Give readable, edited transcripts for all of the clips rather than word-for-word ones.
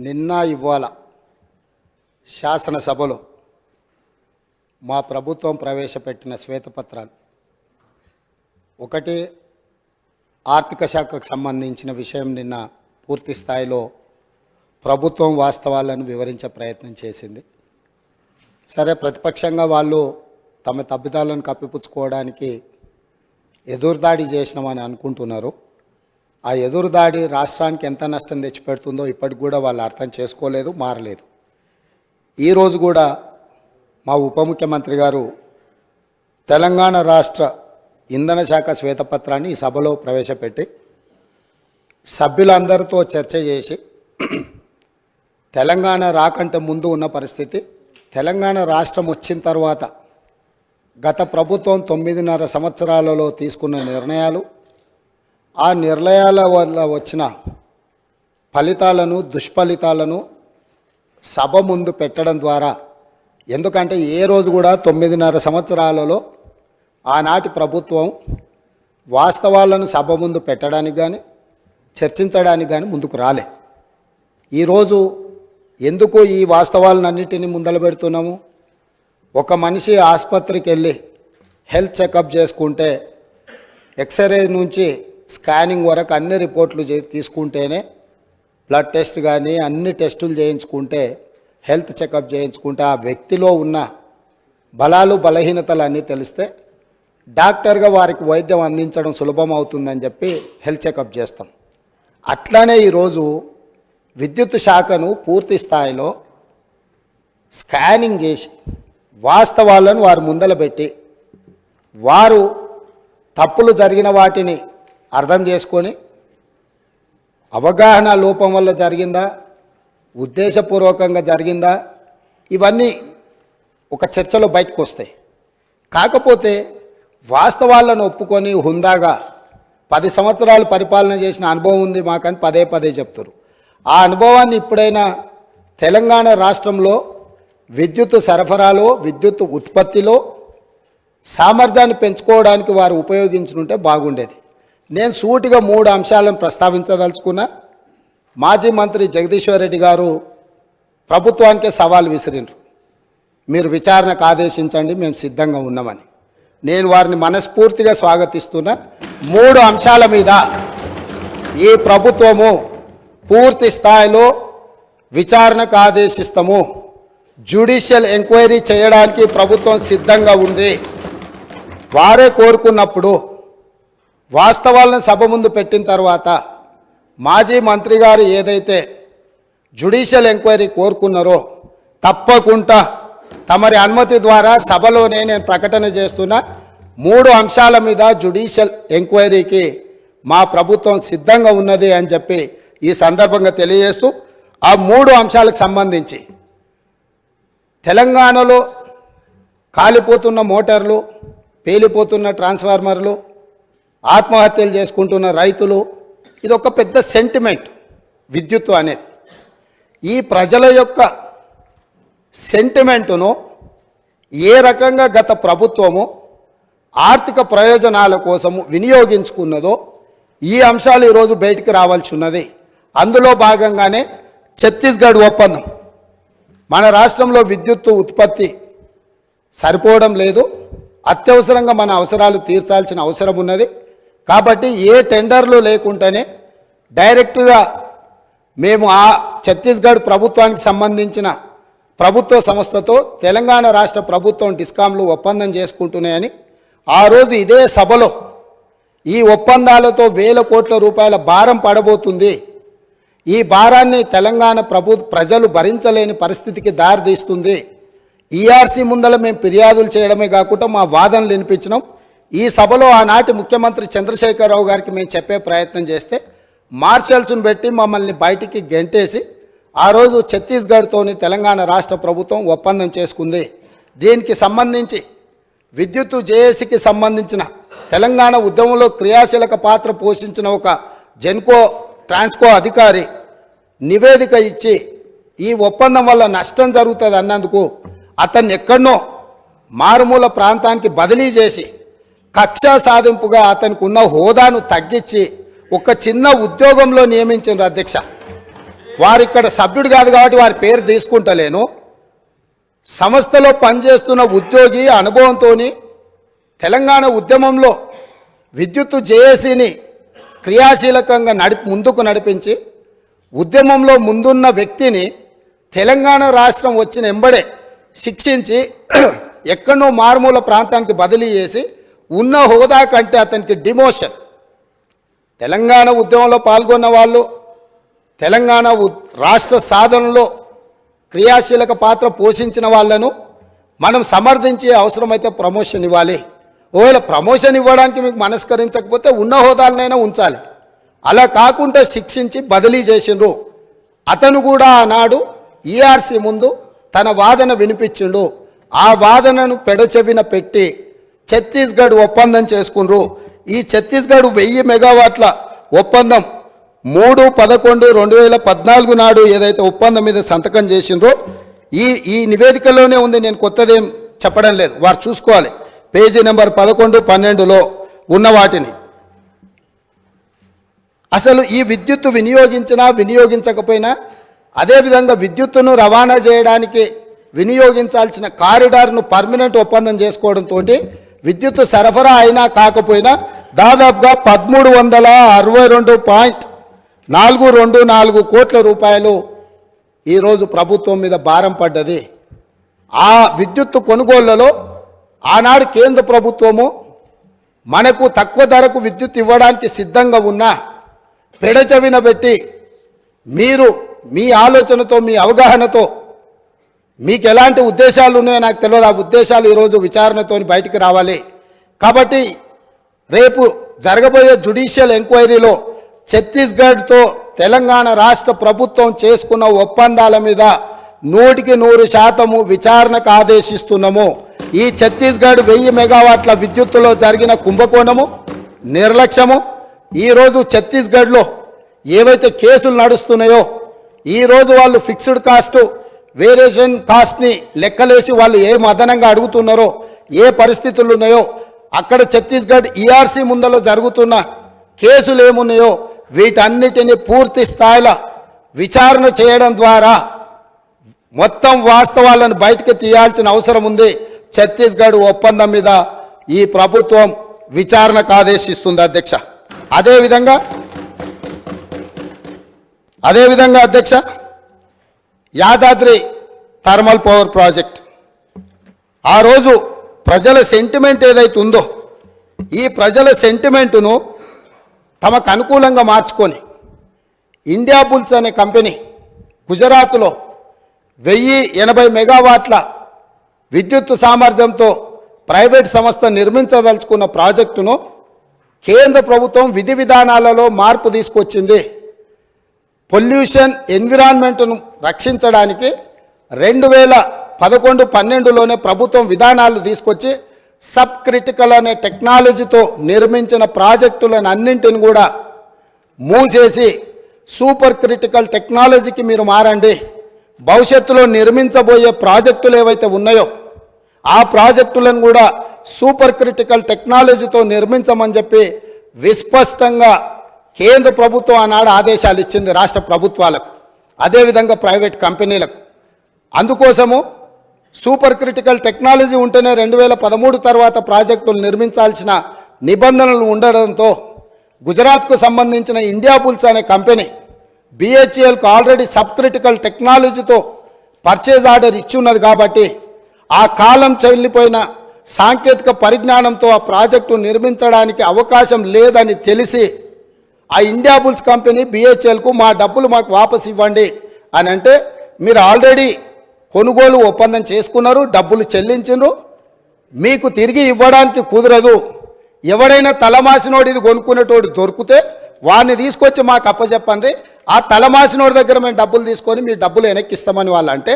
నిన్న ఇవాళ శాసనసభలో మా ప్రభుత్వం ప్రవేశపెట్టిన శ్వేతపత్రాలు ఒకటి ఆర్థిక శాఖకు సంబంధించిన విషయం నిన్న పూర్తి స్థాయిలో ప్రభుత్వం వాస్తవాలను వివరించే ప్రయత్నం చేసింది. సరే, ప్రతిపక్షంగా వాళ్ళు తమ తప్పిదాలను కప్పిపుచ్చుకోవడానికి ఎదురుదాడి చేసినామని అనుకుంటున్నారు. ఆ ఎదురుదాడి రాష్ట్రానికి ఎంత నష్టం తెచ్చిపెడుతుందో ఇప్పటికి కూడా వాళ్ళు అర్థం చేసుకోలేదు, మారలేదు. ఈరోజు కూడా మా ఉప ముఖ్యమంత్రి గారు తెలంగాణ రాష్ట్ర ఇంధన శాఖ శ్వేతపత్రాన్ని ఈ సభలో ప్రవేశపెట్టి సభ్యులందరితో చర్చ చేసి తెలంగాణ రాకంటే ముందు ఉన్న పరిస్థితి, తెలంగాణ రాష్ట్రం వచ్చిన తర్వాత గత ప్రభుత్వం 9.5 సంవత్సరాలలో తీసుకున్న నిర్ణయాలు, ఆ నిర్ణయాల వల్ల వచ్చిన ఫలితాలను, దుష్ఫలితాలను సభ ముందు పెట్టడం ద్వారా, ఎందుకంటే ఏ రోజు కూడా 9.5 సంవత్సరాలలో ఆనాటి ప్రభుత్వం వాస్తవాలను సభ ముందు పెట్టడానికి కానీ చర్చించడానికి కానీ ముందుకు రాలే. ఈరోజు ఎందుకు ఈ వాస్తవాలన్నింటినీ ముందలు పెడుతున్నాము? ఒక మనిషి ఆసుపత్రికి వెళ్ళి హెల్త్ చెకప్ చేసుకుంటే ఎక్స్రే నుంచి స్కానింగ్ వరకు అన్ని రిపోర్ట్లు తీసుకుంటేనే, బ్లడ్ టెస్ట్ కానీ అన్ని టెస్టులు చేయించుకుంటే, హెల్త్ చెకప్ చేయించుకుంటే ఆ వ్యక్తిలో ఉన్న బలాలు బలహీనతలు అన్నీ తెలిస్తే డాక్టర్గా వారికి వైద్యం అందించడం సులభం అవుతుందని చెప్పి హెల్త్ చెకప్ చేస్తాం. అట్లానే ఈరోజు విద్యుత్ శాఖను పూర్తి స్థాయిలో స్కానింగ్ చేసి వాస్తవాలను వారు ముందల పెట్టి, వారు తప్పులు జరిగిన వాటిని అర్థం చేసుకొని అవగాహన లోపం వల్ల జరిగిందా, ఉద్దేశపూర్వకంగా జరిగిందా, ఇవన్నీ ఒక చర్చలో బయటకు వస్తాయి. కాకపోతే వాస్తవాలను ఒప్పుకొని హుందాగా 10 సంవత్సరాలు పరిపాలన చేసిన అనుభవం ఉంది మాకని పదే పదే చెప్తారు. ఆ అనుభవాన్ని ఇప్పుడైనా తెలంగాణ రాష్ట్రంలో విద్యుత్ సరఫరాలో, విద్యుత్ ఉత్పత్తిలో సామర్థ్యాన్ని పెంచుకోవడానికి వారు ఉపయోగించుకుంటే బాగుండేది. నేను సూటిగా 3 అంశాలను ప్రస్తావించదలుచుకున్నా. మాజీ మంత్రి జగదీశ్వర్ రెడ్డి గారు ప్రభుత్వానికే సవాల్ విసిరిండ్రు, మీరు విచారణకు ఆదేశించండి, మేము సిద్ధంగా ఉన్నామని. నేను వారిని మనస్ఫూర్తిగా స్వాగతిస్తున్నా. 3 అంశాల మీద ఈ ప్రభుత్వము పూర్తి స్థాయిలో విచారణకు ఆదేశిస్తాము, జ్యుడిషియల్ ఎంక్వైరీ చేయడానికి ప్రభుత్వం సిద్ధంగా ఉంది. వారే కోరుకున్నప్పుడు వాస్తవాలను సభ ముందు పెట్టిన తర్వాత మాజీ మంత్రి గారు ఏదైతే జ్యుడిషియల్ ఎంక్వైరీ కోరుకున్నారో తప్పకుండా తమరి అనుమతి ద్వారా సభలోనే నేను ప్రకటన చేస్తున్నా. 3 అంశాల మీద జ్యుడిషియల్ ఎంక్వైరీకి మా ప్రభుత్వం సిద్ధంగా ఉన్నది అని చెప్పి ఈ సందర్భంగా తెలియజేస్తూ, ఆ 3 అంశాలకు సంబంధించి తెలంగాణలో కాలిపోతున్న మోటార్లు, పేలిపోతున్న ట్రాన్స్ఫార్మర్లు, ఆత్మహత్యలు చేసుకుంటున్న రైతులు, ఇది ఒక పెద్ద సెంటిమెంట్ విద్యుత్తు అనేది. ఈ ప్రజల యొక్క సెంటిమెంటును ఏ రకంగా గత ప్రభుత్వము ఆర్థిక ప్రయోజనాల కోసము వినియోగించుకున్నదో ఈ అంశాలు ఈరోజు బయటికి రావాల్సి ఉన్నది. అందులో భాగంగానే ఛత్తీస్గఢ్ ఒప్పందం. మన రాష్ట్రంలో విద్యుత్తు ఉత్పత్తి సరిపోవడం లేదు, అత్యవసరంగా మన అవసరాలు తీర్చాల్సిన అవసరం ఉన్నది. కాబట్టి ఏ టెండర్లు లేకుండానే డైరెక్ట్గా మేము ఆ ఛత్తీస్గఢ్ ప్రభుత్వానికి సంబంధించిన ప్రభుత్వ సంస్థతో తెలంగాణ రాష్ట్ర ప్రభుత్వం డిస్కాంలు ఒప్పందం చేసుకుంటున్నాయని ఆ రోజు ఇదే సభలో ఈ ఒప్పందాలతో వేల కోట్ల రూపాయల భారం పడబోతుంది, ఈ భారాన్ని తెలంగాణ ప్రజలు భరించలేని పరిస్థితికి దారితీస్తుంది, ఈఆర్సీ ముందల మేము ఫిర్యాదులు చేయడమే కాకుండా మా వాదనలు వినిపించినాం. ఈ సభలో ఆనాటి ముఖ్యమంత్రి చంద్రశేఖరరావు గారికి మేము చెప్పే ప్రయత్నం చేస్తే మార్షల్స్ను పెట్టి మమ్మల్ని బయటికి గెంటేసి ఆ రోజు ఛత్తీస్గఢ్తోని తెలంగాణ రాష్ట్ర ప్రభుత్వం ఒప్పందం చేసుకుంది. దీనికి సంబంధించి విద్యుత్తు జేఏసీకి సంబంధించిన తెలంగాణ ఉద్యమంలో క్రియాశీలక పాత్ర పోషించిన ఒక జెన్కో ట్రాన్స్కో అధికారి నివేదిక ఇచ్చి ఈ ఒప్పందం వల్ల నష్టం జరుగుతుంది అన్నందుకు అతన్ని ఎక్కడనో మారుమూల ప్రాంతానికి బదిలీ చేసి కక్ష సాధింపుగా అతనికి ఉన్న హోదాను తగ్గించి ఒక చిన్న ఉద్యోగంలో నియమించారు అధ్యక్ష. వారు ఇక్కడ సభ్యుడు కాదు కాబట్టి వారి పేరు తీసుకుంటలేను. సంస్థలో పనిచేస్తున్న ఉద్యోగి అనుభవంతో తెలంగాణ ఉద్యమంలో విద్యుత్తు జేఏసీని క్రియాశీలకంగా ముందుకు నడిపించి ఉద్యమంలో ముందున్న వ్యక్తిని తెలంగాణ రాష్ట్రం వచ్చిన ఎంబడే శిక్షించి ఎక్కడో మారుమూల ప్రాంతానికి బదిలీ చేసి ఉన్న హోదా కంటే అతనికి డిమోషన్. తెలంగాణ ఉద్యమంలో పాల్గొన్న వాళ్ళు తెలంగాణ రాష్ట్ర సాధనలో క్రియాశీలక పాత్ర పోషించిన వాళ్ళను మనం సమర్థించే అవసరమైతే ప్రమోషన్ ఇవ్వాలి. ఒకవేళ ప్రమోషన్ ఇవ్వడానికి మీకు మనస్కరించకపోతే ఉన్న హోదాలనైనా ఉంచాలి. అలా కాకుండా శిక్షించి బదిలీ చేసిండ్రు. అతను కూడా ఆనాడు ఈఆర్సీ ముందు తన వాదన వినిపించిండు. ఆ వాదనను పెడచెవిన పెట్టి ఛత్తీస్గఢ్ ఒప్పందం చేసుకుండ్రు. ఈ ఛత్తీస్గఢ్ 1000 మెగావాట్ల ఒప్పందం 3/11/2014 నాడు ఏదైతే ఒప్పందం మీద సంతకం చేసిండ్రో ఈ నివేదికలోనే ఉంది. నేను కొత్తదేం చెప్పడం లేదు, వారు చూసుకోవాలి. పేజీ నెంబర్ 11, 12లో ఉన్న వాటిని. అసలు ఈ విద్యుత్తు వినియోగించినా వినియోగించకపోయినా అదేవిధంగా విద్యుత్తును రవాణా చేయడానికి వినియోగించాల్సిన కారిడార్ను పర్మనెంట్ ఒప్పందం చేసుకోవడంతో విద్యుత్తు సరఫరా అయినా కాకపోయినా దాదాపుగా 1362.424 కోట్ల రూపాయలు ఈరోజు ప్రభుత్వం మీద భారం పడ్డది. ఆ విద్యుత్తు కొనుగోళ్లలో ఆనాడు కేంద్ర ప్రభుత్వము మనకు తక్కువ ధరకు విద్యుత్ ఇవ్వడానికి సిద్ధంగా ఉన్నా పెడచెవిన పెట్టి మీరు మీ ఆలోచనతో మీ అవగాహనతో మీకు ఎలాంటి ఉద్దేశాలు ఉన్నాయో నాకు తెలియదు. ఆ ఉద్దేశాలు ఈరోజు విచారణతో బయటికి రావాలి. కాబట్టి రేపు జరగబోయే జ్యుడిషియల్ ఎంక్వైరీలో ఛత్తీస్గఢ్తో తెలంగాణ రాష్ట్ర ప్రభుత్వం చేసుకున్న ఒప్పందాల మీద 100% విచారణకు ఆదేశిస్తున్నాము. ఈ ఛత్తీస్గఢ్ 1000 మెగావాట్ల విద్యుత్తులో జరిగిన కుంభకోణము, నిర్లక్ష్యము, ఈరోజు ఛత్తీస్గఢ్లో ఏవైతే కేసులు నడుస్తున్నాయో ఈరోజు వాళ్ళు ఫిక్స్డ్ కాస్ట్ వేరియేషన్ కాస్ట్ని లెక్కలేసి వాళ్ళు ఏ అదనంగా అడుగుతున్నారో ఏ పరిస్థితులు ఉన్నాయో అక్కడ ఛత్తీస్గఢ్ ఈఆర్సీ ముందలో జరుగుతున్న కేసులు ఏమున్నాయో వీటన్నిటిని పూర్తి స్థాయిలో విచారణ చేయడం ద్వారా మొత్తం వాస్తవాలను బయటకు తీయాల్సిన అవసరం ఉంది. ఛత్తీస్గఢ్ ఒప్పందం మీద ఈ ప్రభుత్వం విచారణకు ఆదేశిస్తుంది అధ్యక్ష. అదేవిధంగా అధ్యక్ష, యాదాద్రి థర్మల్ పవర్ ప్రాజెక్ట్ ఆ రోజు ప్రజల సెంటిమెంట్ ఏదైతే ఉందో ఈ ప్రజల సెంటిమెంటును తమకు అనుకూలంగా మార్చుకొని ఇండియా బుల్స్ అనే కంపెనీ గుజరాత్లో 1080 మెగావాట్ల విద్యుత్ సామర్థ్యంతో ప్రైవేట్ సంస్థ నిర్మించదలుచుకున్న ప్రాజెక్టును కేంద్ర ప్రభుత్వం విధి విధానాలలో మార్పు తీసుకొచ్చింది. పొల్యూషన్ ఎన్విరాన్మెంట్ను రక్షించడానికి 2011-12లోనే ప్రభుత్వం విధానాలు తీసుకొచ్చి సబ్ క్రిటికల్ అనే టెక్నాలజీతో నిర్మించిన ప్రాజెక్టులను అన్నింటిని కూడా మూవ్ చేసి సూపర్ క్రిటికల్ టెక్నాలజీకి మీరు మారండి, భవిష్యత్తులో నిర్మించబోయే ప్రాజెక్టులు ఏవైతే ఉన్నాయో ఆ ప్రాజెక్టులను కూడా సూపర్ క్రిటికల్ టెక్నాలజీతో నిర్మించమని చెప్పి విస్పష్టంగా కేంద్ర ప్రభుత్వం ఆనాడు ఆదేశాలు ఇచ్చింది రాష్ట్ర ప్రభుత్వాలకు, అదేవిధంగా ప్రైవేట్ కంపెనీలకు. అందుకోసము సూపర్ క్రిటికల్ టెక్నాలజీ ఉంటేనే 2013 తర్వాత ప్రాజెక్టులు నిర్మించాల్సిన నిబంధనలు ఉండడంతో గుజరాత్కు సంబంధించిన ఇండియా బుల్స్ అనే కంపెనీ BHELకు ఆల్రెడీ సబ్ క్రిటికల్ టెక్నాలజీతో పర్చేజ్ ఆర్డర్ ఇచ్చి ఉన్నది కాబట్టి ఆ కాలం చెల్లిపోయిన సాంకేతిక పరిజ్ఞానంతో ఆ ప్రాజెక్టు నిర్మించడానికి అవకాశం లేదని తెలిసి ఆ ఇండియా బుల్స్ కంపెనీ BHELకు మా డబ్బులు మాకు వాపసు ఇవ్వండి అని అంటే, మీరు ఆల్రెడీ కొనుగోలు ఒప్పందం చేసుకున్నారు, డబ్బులు చెల్లించారు, మీకు తిరిగి ఇవ్వడానికి కుదరదు. ఎవరైనా తలమాసినోడు ఇది కొనుక్కునేటోడు దొరికితే వాడిని తీసుకొచ్చి మాకు అప్పచెప్పండి, ఆ తలమాసినోడి దగ్గర మేము డబ్బులు తీసుకొని మీ డబ్బులు వెనక్కిస్తామని వాళ్ళు అంటే,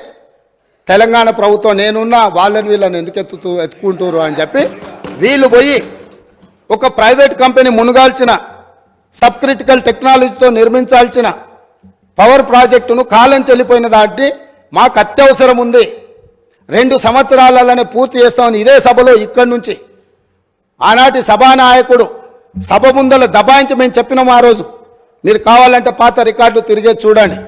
తెలంగాణ ప్రభుత్వం నేనున్నా వాళ్ళని వీళ్ళని ఎందుకు ఎత్తుకుంటారు అని చెప్పి వీళ్ళు పోయి ఒక ప్రైవేట్ కంపెనీ మునుగాల్చిన సబ్ క్రిటికల్ టెక్నాలజీతో నిర్మించాల్సిన పవర్ ప్రాజెక్టును కాలం చెల్లిపోయిన దాన్ని మాకు అత్యవసరం ఉంది, 2 సంవత్సరాలలోనే పూర్తి చేస్తామని ఇదే సభలో ఇక్కడి నుంచి ఆనాటి సభానాయకుడు సభ ముందల దబాయించి మేము చెప్పినాం ఆ రోజు. మీరు కావాలంటే పాత రికార్డులు తిరిగే చూడండి.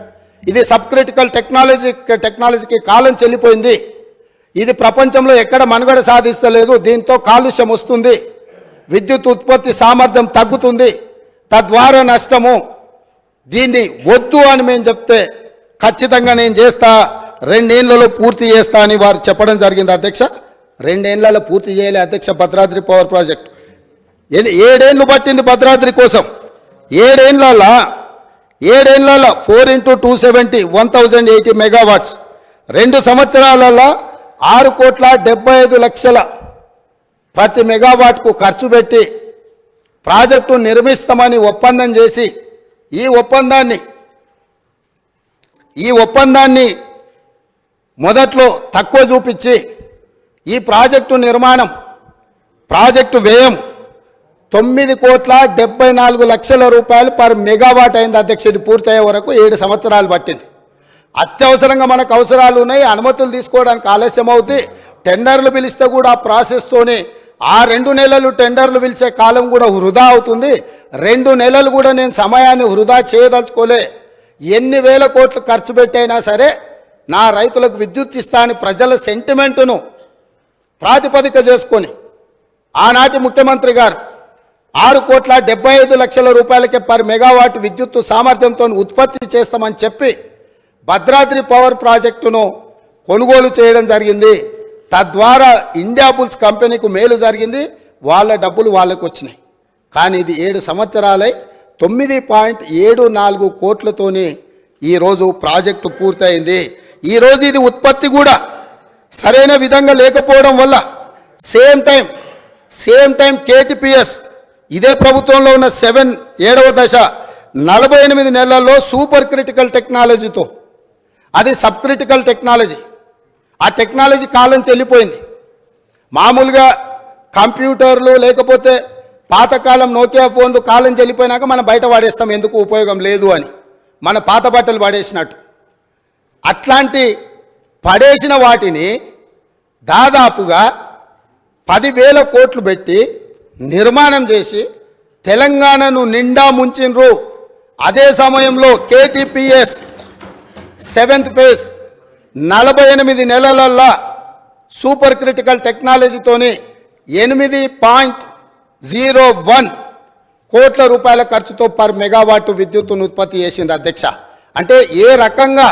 ఇది సబ్ క్రిటికల్ టెక్నాలజీకి కాలం చెల్లిపోయింది. ఇది ప్రపంచంలో ఎక్కడ మనుగడ సాధిస్తలేదు. దీంతో కాలుష్యం వస్తుంది, విద్యుత్ ఉత్పత్తి సామర్థ్యం తగ్గుతుంది, తద్వారా నష్టము. దీన్ని వద్దు అని మేము చెప్తే ఖచ్చితంగా నేను చేస్తా, 2 ఏళ్లలో పూర్తి చేస్తా అని వారు చెప్పడం జరిగింది అధ్యక్ష. 2 ఏళ్లలో పూర్తి చేయలే అధ్యక్ష. భద్రాద్రి పవర్ ప్రాజెక్ట్ 7 ఏళ్ళు పట్టింది భద్రాద్రి కోసం. 7 ఏళ్లలో 4 × 270 1080 మెగావాట్స్. 2 సంవత్సరాలలో 6,75,00,000 ప్రతి మెగావాట్కు ఖర్చు పెట్టి ప్రాజెక్టు నిర్మిస్తామని ఒప్పందం చేసి ఈ ఒప్పందాన్ని మొదట్లో తక్కువ చూపించి ఈ ప్రాజెక్టు నిర్మాణం, ప్రాజెక్టు వ్యయం 9,74,00,000 రూపాయలు పర్ మెగావాట్ అయింది అధ్యక్ష. ఇది పూర్తయ్యే వరకు 7 సంవత్సరాలు పట్టింది. అత్యవసరంగా మనకు అవసరాలు ఉన్నాయి, అనుమతులు తీసుకోవడానికి ఆలస్యం అవుతుంది. టెండర్లు పిలిస్తే కూడా ఆ ప్రాసెస్తోనే ఆ 2 నెలలు టెండర్లు పిలిచే కాలం కూడా వృధా అవుతుంది. 2 నెలలు కూడా నేను సమయాన్ని వృధా చేయదలుచుకోలే. ఎన్ని వేల కోట్లు ఖర్చు పెట్టైనా సరే నా రైతులకు విద్యుత్ ఇస్తా అని ప్రజల సెంటిమెంటును ప్రాతిపదిక చేసుకొని ఆనాటి ముఖ్యమంత్రి గారు 6,75,00,000 రూపాయలకే పర్ మెగావాట్ విద్యుత్తు సామర్థ్యంతో ఉత్పత్తి చేస్తామని చెప్పి భద్రాద్రి పవర్ ప్రాజెక్టును కొనుగోలు చేయడం జరిగింది. తద్వారా ఇండియా బుల్స్ కంపెనీకి మేలు జరిగింది, వాళ్ళ డబ్బులు వాళ్ళకు వచ్చినాయి. కానీ ఇది 7 సంవత్సరాలై 9.74 కోట్లతోనే ఈరోజు ప్రాజెక్టు పూర్తయింది. ఈరోజు ఇది ఉత్పత్తి కూడా సరైన విధంగా లేకపోవడం వల్ల సేమ్ టైం కేటీపీఎస్ ఇదే ప్రభుత్వంలో ఉన్న 7వ దశ 48 నెలల్లో సూపర్ క్రిటికల్ టెక్నాలజీతో, అది సబ్ క్రిటికల్ టెక్నాలజీ, ఆ టెక్నాలజీ కాలం చెల్లిపోయింది. మామూలుగా కంప్యూటర్లు లేకపోతే పాతకాలం నోకియా ఫోన్లు కాలం చెల్లిపోయినాక మనం బయట వాడేస్తాం, ఎందుకు ఉపయోగం లేదు అని, మన పాత బట్టలు పడేసినట్టు. అట్లాంటి పడేసిన వాటిని దాదాపుగా 10,000 కోట్లు పెట్టి నిర్మాణం చేసి తెలంగాణను నిండా ముంచిండ్రు. అదే సమయంలో కేటీపీఎస్ 7th ఫేజ్ 48 నెలలల్లా సూపర్ క్రిటికల్ టెక్నాలజీతోని 8.01 కోట్ల రూపాయల ఖర్చుతో పర్ మెగావాట్ విద్యుత్తును ఉత్పత్తి చేసింది అధ్యక్ష. అంటే ఏ రకంగా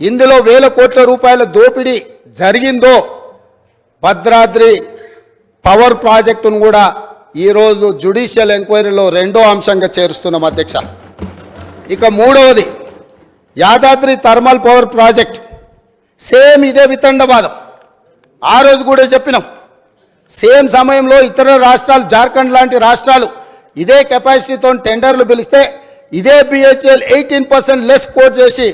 ఇందులో 1,000 కోట్ల రూపాయల దోపిడీ జరిగిందో భద్రాద్రి పవర్ ప్రాజెక్టును కూడా ఈరోజు జ్యుడిషియల్ ఎంక్వైరీలో 2వ అంశంగా చేరుస్తున్నాం అధ్యక్ష. ఇక 3వది Yadadri thermal power project. Same ఇదే వితండవాదం. ఆ రోజు కూడా చెప్పినాం. సేమ్ సమయంలో ఇతర రాష్ట్రాలు, జార్ఖండ్ లాంటి రాష్ట్రాలు ఇదే కెపాసిటీతో టెండర్లు పిలిస్తే ఇదే బిహెచ్ఎల్ 18% లెస్ కోట్ చేసి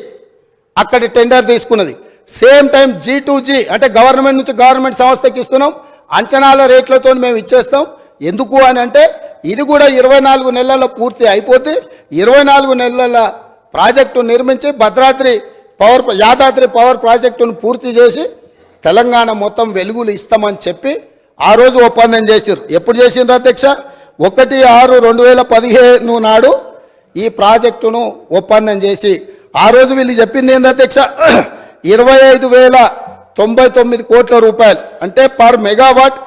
అక్కడి టెండర్ తీసుకున్నది. సేమ్ టైం G2G అంటే గవర్నమెంట్ నుంచి గవర్నమెంట్ సంస్థకి ఇస్తున్నాం, అంచనాల రేట్లతో మేము ఇచ్చేస్తాం. ఎందుకు అని అంటే ఇది కూడా 24 నెలల్లో పూర్తి అయిపోతే 24 నెలల ప్రాజెక్టు నిర్మించి యాదాద్రి పవర్ ప్రాజెక్టును పూర్తి చేసి తెలంగాణ మొత్తం వెలుగులు ఇస్తామని చెప్పి ఆ రోజు ఒప్పందం చేశారు. ఎప్పుడు చేసిండ్రు అధ్యక్ష? 1/6/2015 నాడు ఈ ప్రాజెక్టును ఒప్పందం చేసి ఆ రోజు వీళ్ళు చెప్పింది ఏంది అధ్యక్ష? 25,099 కోట్ల రూపాయలు అంటే పర్ మెగావాట్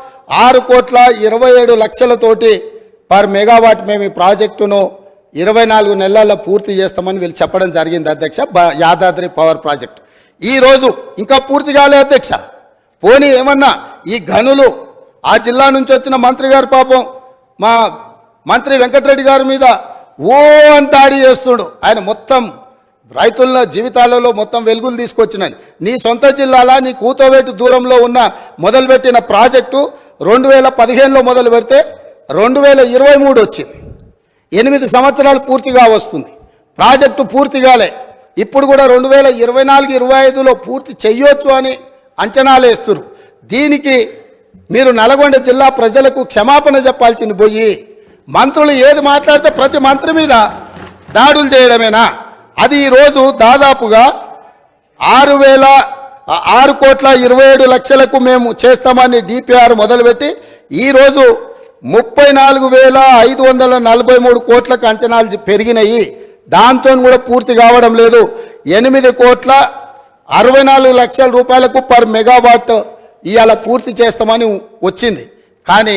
6,27,00,000తోటి పర్ మెగావాట్ మేము ఈ ప్రాజెక్టును 24 నెలల్లో పూర్తి చేస్తామని వీళ్ళు చెప్పడం జరిగింది అధ్యక్ష. యాదాద్రి పవర్ ప్రాజెక్ట్ ఈరోజు ఇంకా పూర్తి కాలే అధ్యక్ష. పోనీ ఏమన్నా ఈ గనులు ఆ జిల్లా నుంచి వచ్చిన మంత్రి గారు పాపం మా మంత్రి వెంకటరెడ్డి గారి మీద ఓ అంత దాడి చేస్తుడు. ఆయన మొత్తం రైతుల జీవితాలలో మొత్తం వెలుగులు తీసుకొచ్చినాయి. నీ సొంత జిల్లాలా నీ కూతోవేటు దూరంలో ఉన్న మొదలుపెట్టిన ప్రాజెక్టు 2015లో మొదలు పెడితే 2023 వచ్చింది. 8 సంవత్సరాలు పూర్తిగా వస్తుంది. ప్రాజెక్టు పూర్తిగాలే. ఇప్పుడు కూడా 2024-25లో పూర్తి చెయ్యొచ్చు అని అంచనాలు వేస్తున్నారు. దీనికి మీరు నల్గొండ జిల్లా ప్రజలకు క్షమాపణ చెప్పాల్సింది పోయి మంత్రులు ఏది మాట్లాడితే ప్రతి మంత్రి మీద దాడులు చేయడమేనా? అది ఈరోజు దాదాపుగా 6,27,00,000కు మేము చేస్తామని డిపిఆర్ మొదలుపెట్టి ఈరోజు 34,543 కోట్లకు అంచనాలు పెరిగినాయి. దాంతో కూడా పూర్తి కావడం లేదు. 8,64,00,000 రూపాయలకు పర్ మెగావాట్ ఇవాళ పూర్తి చేస్తామని వచ్చింది. కానీ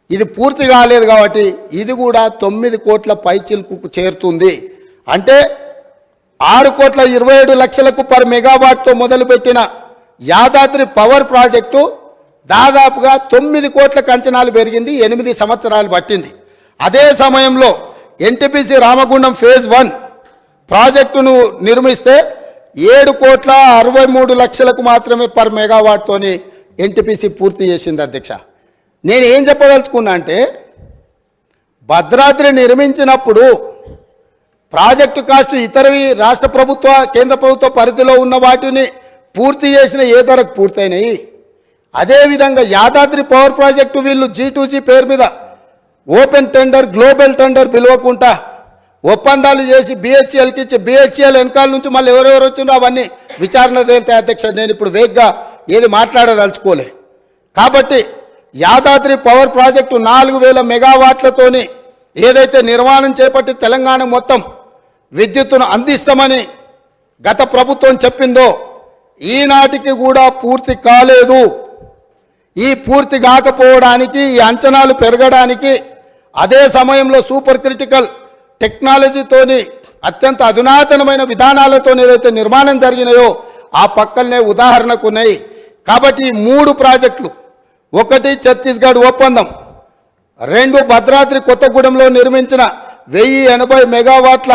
ఇది పూర్తి కాలేదు కాబట్టి ఇది కూడా 9 కోట్ల పైచిలుకు చేరుతుంది. అంటే 6,27,00,000కు పర్ మెగావాట్తో మొదలుపెట్టిన యాదాద్రి పవర్ ప్రాజెక్టు దాదాపుగా 9 కోట్లకు అంచనాలు పెరిగింది. 8 సంవత్సరాలు పట్టింది. అదే సమయంలో ఎన్టీపీసీ రామగుండం ఫేజ్ 1 ప్రాజెక్టును నిర్మిస్తే 7,63,00,000కు మాత్రమే పర్ మెగావాట్తోని ఎన్టీపీసీ పూర్తి చేసింది. అధ్యక్ష, నేను ఏం చెప్పదలుచుకున్నా అంటే భద్రాద్రి నిర్మించినప్పుడు ప్రాజెక్టు కాస్ట్ ఇతరవి రాష్ట్ర ప్రభుత్వ కేంద్ర ప్రభుత్వ పరిధిలో ఉన్న వాటిని పూర్తి చేసిన ఏ ధరకు పూర్తయినాయి. అదేవిధంగా యాదాద్రి పవర్ ప్రాజెక్టు వీళ్ళు G2G పేరు మీద ఓపెన్ టెండర్ గ్లోబల్ టెండర్ పిలవకుండా ఒప్పందాలు చేసి BHELకి ఇచ్చి BHEL వెనకాల నుంచి మళ్ళీ ఎవరెవరు వచ్చిందో అవన్నీ విచారణ తేలితే. అధ్యక్ష, నేను ఇప్పుడు వేగ్గా ఏది మాట్లాడదలుచుకోలే. కాబట్టి యాదాద్రి పవర్ ప్రాజెక్టు 4,000 మెగావాట్లతోని ఏదైతే నిర్మాణం చేపట్టి తెలంగాణ మొత్తం విద్యుత్తును అందిస్తామని గత ప్రభుత్వం చెప్పిందో ఈనాటికి కూడా పూర్తి కాలేదు. ఈ పూర్తి కాకపోవడానికి, ఈ అంచనాలు పెరగడానికి, అదే సమయంలో సూపర్ క్రిటికల్ టెక్నాలజీతోని అత్యంత అధునాతనమైన విధానాలతో ఏదైతే నిర్మాణం జరిగినాయో ఆ పక్కనే ఉదాహరణకు ఉన్నాయి. కాబట్టి ఈ 3 ప్రాజెక్టులు, 1 ఛత్తీస్గఢ్ ఒప్పందం, 2 భద్రాద్రి కొత్తగూడెంలో నిర్మించిన 1080 మెగావాట్ల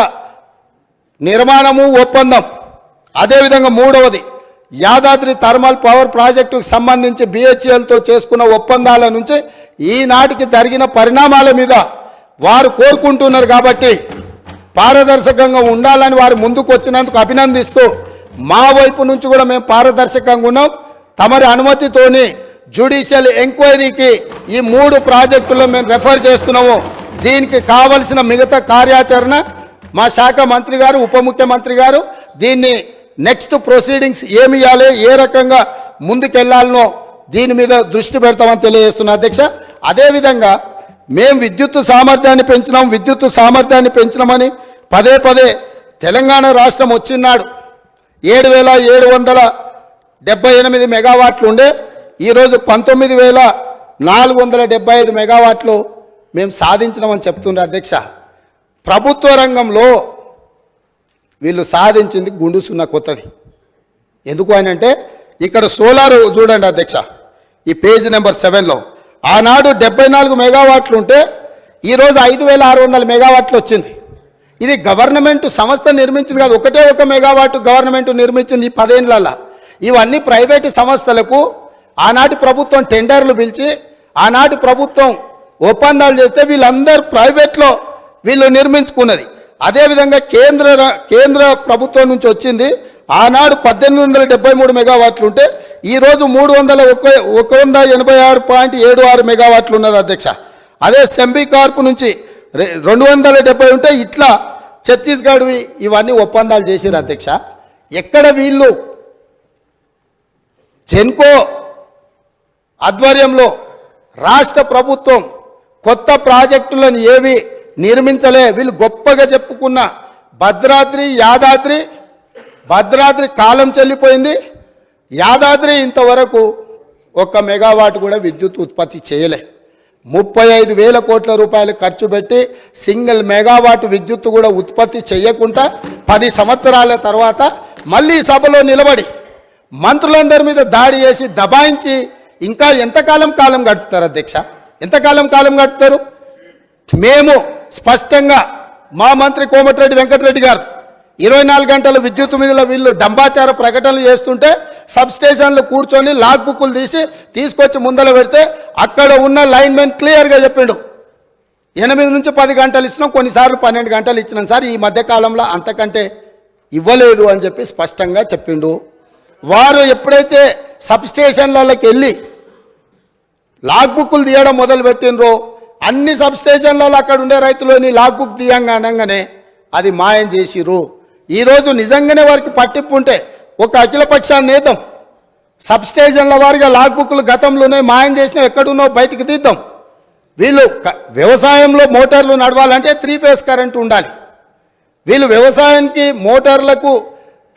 నిర్మాణము ఒప్పందం, అదేవిధంగా 3వది యాదాద్రి థర్మల్ పవర్ ప్రాజెక్టుకు సంబంధించి BHELతో చేసుకున్న ఒప్పందాల నుంచి ఈనాటికి జరిగిన పరిణామాల మీద వారు కోరుకుంటున్నారు. కాబట్టి పారదర్శకంగా ఉండాలని వారు ముందుకు వచ్చినందుకు అభినందిస్తూ మా వైపు నుంచి కూడా మేము పారదర్శకంగా ఉన్నాం. తమరి అనుమతితోని జ్యుడిషియల్ ఎంక్వైరీకి ఈ 3 ప్రాజెక్టుల్లో మేము రెఫర్ చేస్తున్నాము. దీనికి కావలసిన మిగతా కార్యాచరణ మా శాఖ మంత్రి గారు, ఉప ముఖ్యమంత్రి గారు దీన్ని నెక్స్ట్ ప్రొసీడింగ్స్ ఏమి ఇవ్వాలి, ఏ రకంగా ముందుకెళ్లాలనో దీని మీద దృష్టి పెడతామని తెలియజేస్తున్నా. అధ్యక్ష, అదేవిధంగా మేము విద్యుత్ సామర్థ్యాన్ని పెంచినామని పదే తెలంగాణ రాష్ట్రం వచ్చినాడు 7,778 మెగావాట్లు ఉండే ఈరోజు 19,475 మెగావాట్లు మేము సాధించినామని చెప్తుండే. అధ్యక్ష, ప్రభుత్వ రంగంలో వీళ్ళు సాధించింది గుండు సున్నా కొత్తది. ఎందుకు అని అంటే ఇక్కడ సోలార్ చూడండి అధ్యక్ష, ఈ పేజ్ నెంబర్ 7లో ఆనాడు 74 మెగావాట్లు ఉంటే ఈరోజు 5,600 మెగావాట్లు వచ్చింది. ఇది గవర్నమెంట్ సంస్థ నిర్మించింది కాదు, 1 మెగావాట్ గవర్నమెంట్ నిర్మించింది ఈ 10 ఏళ్లలో. ఇవన్నీ ప్రైవేటు సంస్థలకు ఆనాటి ప్రభుత్వం టెండర్లు పిలిచి ఆనాటి ప్రభుత్వం ఒప్పందాలు చేస్తే వీళ్ళందరూ ప్రైవేట్లో వీళ్ళు నిర్మించుకున్నది. అదేవిధంగా కేంద్ర ప్రభుత్వం నుంచి వచ్చింది ఆనాడు 1873 మెగావాట్లు ఉంటే ఈరోజు 186.76 మెగావాట్లు ఉన్నది. అధ్యక్ష, అదే సెంబీ కార్పు నుంచి 270 ఉంటే ఇట్లా ఛత్తీస్గఢ్ ఇవన్నీ ఒప్పందాలు చేశారు. అధ్యక్ష, ఎక్కడ వీళ్ళు జెన్కో ఆధ్వర్యంలో రాష్ట్ర ప్రభుత్వం కొత్త ప్రాజెక్టులను ఏవి నిర్మించలే. వీళ్ళు గొప్పగా చెప్పుకున్న భద్రాద్రి కాలం చెల్లిపోయింది. యాదాద్రి ఇంతవరకు 1 మెగావాట్ కూడా విద్యుత్ ఉత్పత్తి చేయలే. 35,000 కోట్ల రూపాయలు ఖర్చు పెట్టి సింగిల్ మెగావాట్ విద్యుత్ కూడా ఉత్పత్తి చేయకుండా 10 సంవత్సరాల తర్వాత మళ్ళీ సభలో నిలబడి మంత్రులందరి మీద దాడి చేసి దబాయించి ఇంకా ఎంతకాలం గడుపుతారు. అధ్యక్ష, ఎంతకాలం గడుపుతారు? మేము స్పష్టంగా మా మంత్రి కోమటిరెడ్డి వెంకటరెడ్డి గారు 24 గంటల విద్యుత్ మీద వీళ్ళు డంబాచార ప్రకటనలు చేస్తుంటే సబ్ స్టేషన్లు కూర్చొని లాగ్ బుక్కులు తీసుకొచ్చి ముందర పెడితే అక్కడ ఉన్న లైన్మెన్ క్లియర్గా చెప్పిండు 8 నుంచి 10 గంటలు ఇచ్చినాం, కొన్నిసార్లు 12 గంటలు ఇచ్చినాం సార్, ఈ మధ్యకాలంలో అంతకంటే ఇవ్వలేదు అని చెప్పి స్పష్టంగా చెప్పిండు. వారు ఎప్పుడైతే సబ్ స్టేషన్లకి వెళ్ళి లాగ్ బుక్కులు తీయడం మొదలు పెట్టినరో అన్ని సబ్ స్టేషన్లలో అక్కడ ఉండే రైతులని లాగ్ బుక్ అనగానే అది మాయం చేసిరు. ఈరోజు నిజంగానే వారికి పట్టింపు ఉంటే ఒక అఖిలపక్షాన్ని నేద్దాం, సబ్ స్టేషన్ల వారిగా లాగ్ బుక్లు గతంలోనే మాయం చేసినా ఎక్కడున్నో బయటికి తీద్దాం. వీళ్ళు వ్యవసాయంలో మోటార్లు నడవాలంటే 3 ఫేజ్ కరెంటు ఉండాలి. వీళ్ళు వ్యవసాయానికి మోటార్లకు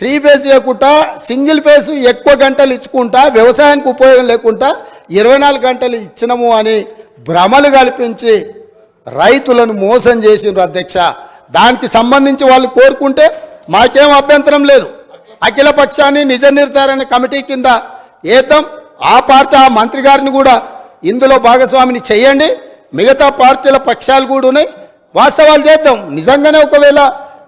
3 ఫేజ్ ఇవ్వకుండా సింగిల్ ఫేజ్ ఎక్కువ గంటలు ఇచ్చుకుంటా వ్యవసాయానికి ఉపయోగం లేకుండా 24 గంటలు ఇచ్చినము అని భ్రమలు కల్పించి రైతులను మోసం చేసిండ్రు అధ్యక్ష. దానికి సంబంధించి వాళ్ళు కోరుకుంటే మాకేం అభ్యంతరం లేదు. అఖిల పక్షాన్ని నిజ నిర్ధారణ కమిటీ కింద ఏతం ఆ పార్టీ ఆ మంత్రి గారిని కూడా ఇందులో భాగస్వామిని చేయండి. మిగతా పార్టీల పక్షాలు కూడా ఉన్నాయి, వాస్తవాలు చేద్దాం. నిజంగానే ఒకవేళ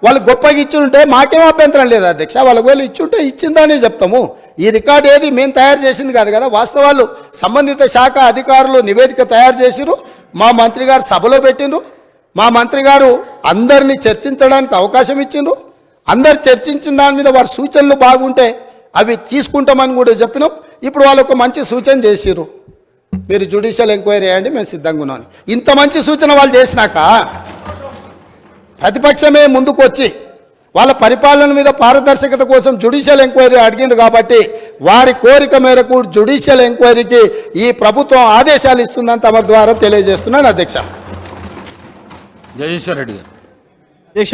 వాళ్ళు గొప్పగా ఇచ్చుంటే మాకేం అభ్యంతరం లేదు అధ్యక్ష. వాళ్ళకి వేళ ఇచ్చుంటే ఇచ్చిందని చెప్తాము. ఈ రికార్డు ఏది మేము తయారు చేసింది కాదు కదా, వాస్తవాలు సంబంధిత శాఖ అధికారులు నివేదిక తయారు చేసిరు, మా మంత్రి గారు సభలో పెట్టిండ్రు. మా మంత్రి గారు అందరినీ చర్చించడానికి అవకాశం ఇచ్చిండ్రు. అందరు చర్చించిన దాని మీద వారి సూచనలు బాగుంటే అవి తీసుకుంటామని కూడా చెప్పినాం. ఇప్పుడు వాళ్ళు ఒక మంచి సూచన చేసిరు, మీరు జ్యుడిషియల్ ఎంక్వైరీ చేయండి, మేము సిద్ధంగా ఉన్నాం. ఇంత మంచి సూచన వాళ్ళు చేసినాక ప్రతిపక్షమే ముందుకు వచ్చి వాళ్ళ పరిపాలన మీద పారదర్శకత కోసం జ్యుడిషియల్ ఎంక్వైరీ అడిగింది కాబట్టి వారి కోరిక మేరకు జ్యుడిషియల్ ఎంక్వైరీకి ఈ ప్రభుత్వం ఆదేశాలు ఇస్తుందని తమ ద్వారా తెలియజేస్తున్నాను అధ్యక్ష. జగదీశ్వర్ రెడ్డి గారు. అధ్యక్ష